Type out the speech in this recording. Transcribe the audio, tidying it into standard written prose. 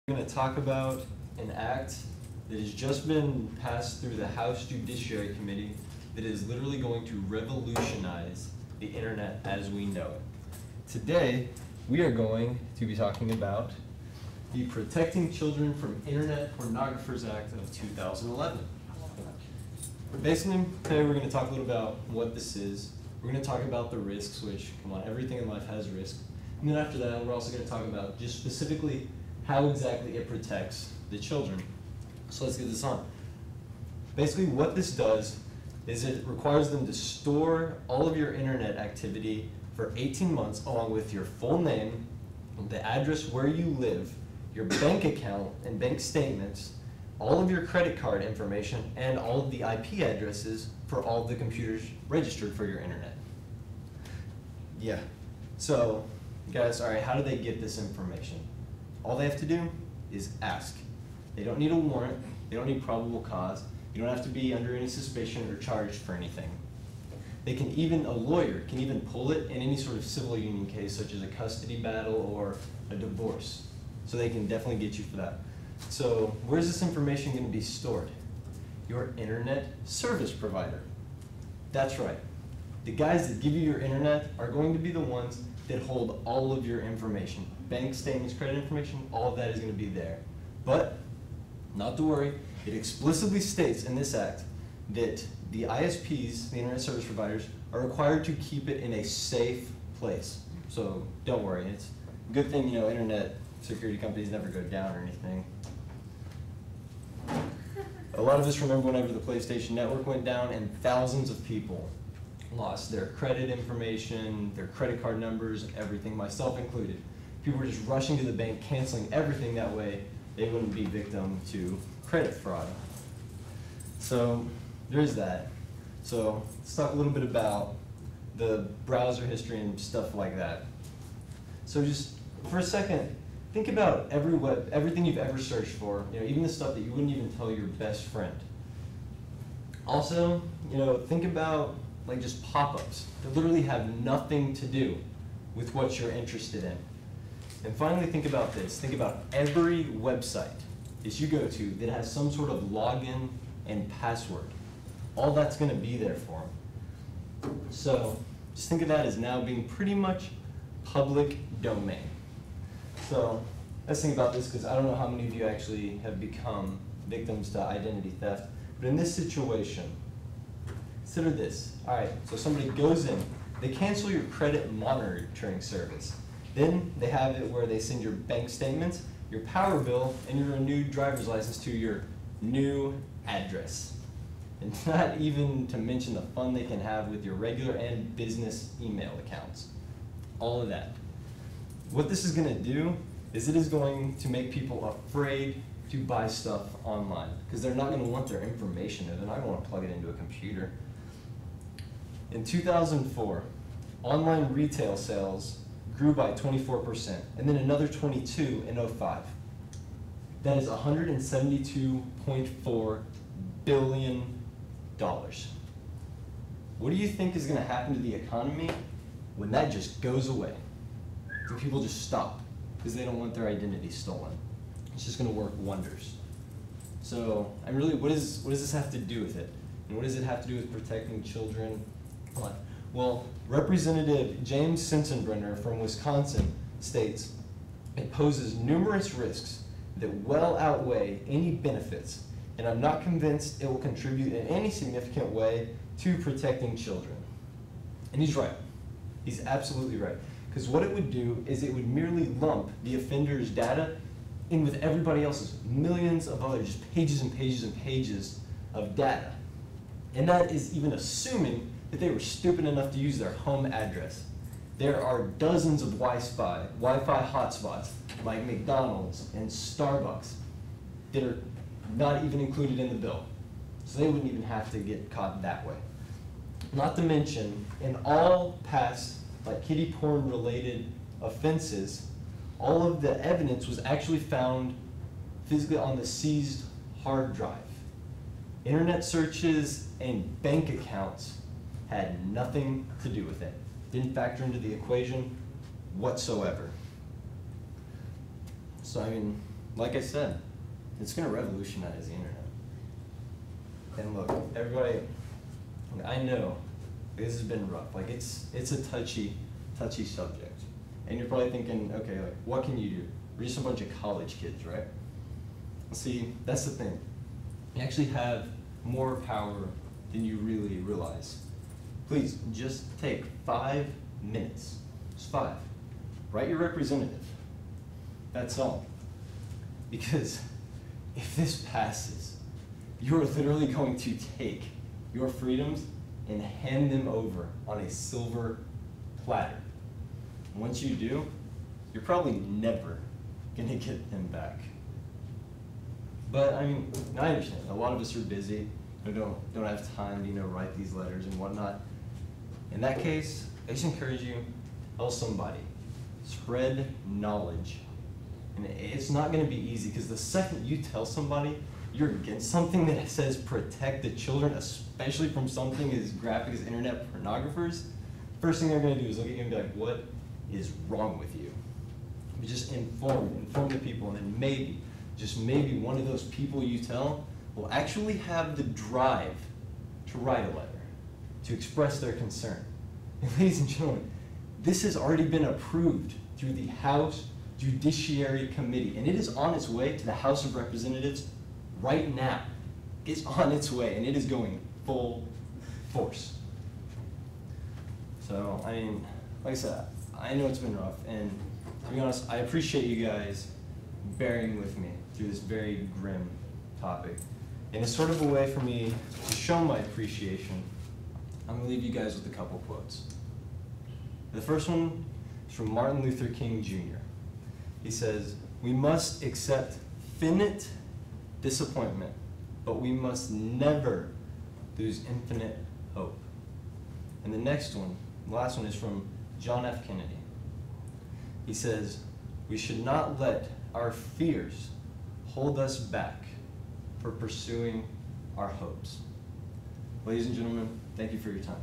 We're going to talk about an act that has just been passed through the House Judiciary Committee that is literally going to revolutionize the internet as we know it. Today, we are going to be talking about the Protecting Children from Internet Pornographers Act of 2011. Basically, today we're going to talk a little about what this is. We're going to talk about the risks, which, come on, everything in life has risks. And then after that, we're also going to talk about just specifically how exactly it protects the children. So let's get this on. Basically, what this does is it requires them to store all of your internet activity for 18 months along with your full name, the address where you live, your bank account and bank statements, all of your credit card information, and all of the IP addresses for all of the computers registered for your internet. Yeah. So, guys, all right, how do they get this information? All they have to do is ask. They don't need a warrant. They don't need probable cause. You don't have to be under any suspicion or charged for anything. They can even, a lawyer can even pull it in any sort of civil union case, such as a custody battle or a divorce. So they can definitely get you for that. So where's this information going to be stored? Your internet service provider. That's right. The guys that give you your internet are going to be the ones that hold all of your information. Bank statements, credit information, all of that is going to be there. But, not to worry, it explicitly states in this act that the ISPs, the internet service providers, are required to keep it in a safe place. So don't worry, it's a good thing, you know, internet security companies never go down or anything. A lot of us remember whenever the PlayStation Network went down and thousands of people lost their credit information, their credit card numbers, everything, myself included. People were just rushing to the bank, canceling everything that way they wouldn't be victim to credit fraud. So there's that. So let's talk a little bit about the browser history and stuff like that. So just for a second, think about everything you've ever searched for, you know, even the stuff that you wouldn't even tell your best friend. Also, you know, think about like just pop-ups that literally have nothing to do with what you're interested in. And finally, think about this. Think about every website that you go to that has some sort of login and password. All that's going to be there for them. So just think of that as now being pretty much public domain. So let's think about this, because I don't know how many of you actually have become victims to identity theft. But in this situation, consider this. All right, so somebody goes in, they cancel your credit monitoring service. Then they have it where they send your bank statements, your power bill, and your renewed driver's license to your new address. And not even to mention the fun they can have with your regular and business email accounts. All of that. What this is going to do is it is going to make people afraid to buy stuff online, because they're not going to want their information there. They're not going to want to plug it into a computer. In 2004, online retail sales grew by 24%, and then another 22 in 2005. That is $172.4 billion. What do you think is going to happen to the economy when that just goes away? When people just stop because they don't want their identity stolen? It's just going to work wonders. So, and really, what does this have to do with it? And what does it have to do with protecting children? Well, Representative James Sensenbrenner from Wisconsin states, it poses numerous risks that well outweigh any benefits, and I'm not convinced it will contribute in any significant way to protecting children. And he's right. He's absolutely right. Because what it would do is it would merely lump the offender's data in with everybody else's, millions of other just pages and pages and pages of data. And that is even assuming that they were stupid enough to use their home address. There are dozens of Wi-Fi hotspots like McDonald's and Starbucks that are not even included in the bill. So they wouldn't even have to get caught that way. Not to mention, in all past like kiddie porn related offenses, all of the evidence was actually found physically on the seized hard drive. Internet searches and bank accounts had nothing to do with it. Didn't factor into the equation whatsoever. So I mean, like I said, it's gonna revolutionize the internet. And look, everybody, I know this has been rough. Like it's a touchy subject. And you're probably thinking, okay, like what can you do? We're just a bunch of college kids, right? See, that's the thing. You actually have more power than you really realize. Please, just take 5 minutes. Just 5. Write your representative. That's all. Because if this passes, you're literally going to take your freedoms and hand them over on a silver platter. And once you do, you're probably never gonna get them back. But I mean, I understand. A lot of us are busy. We don't have time to write these letters and whatnot. In that case, I just encourage you, tell somebody, spread knowledge. And it's not going to be easy because the second you tell somebody you're against something that says protect the children, especially from something as graphic as internet pornographers, first thing they're going to do is look at you and be like, what is wrong with you? But just inform the people, and then maybe, just maybe one of those people you tell will actually have the drive to write a letter, to express their concern. And ladies and gentlemen, this has already been approved through the House Judiciary Committee, and it is on its way to the House of Representatives right now. It's on its way, and it is going full force. So, I mean, like I said, I know it's been rough, and to be honest, I appreciate you guys bearing with me through this very grim topic. And it's sort of a way for me to show my appreciation. I'm gonna leave you guys with a couple quotes. The first one is from Martin Luther King Jr. He says, "We must accept finite disappointment, but we must never lose infinite hope." And the next one, the last one, is from John F. Kennedy. He says, "We should not let our fears hold us back for pursuing our hopes." Ladies and gentlemen, thank you for your time.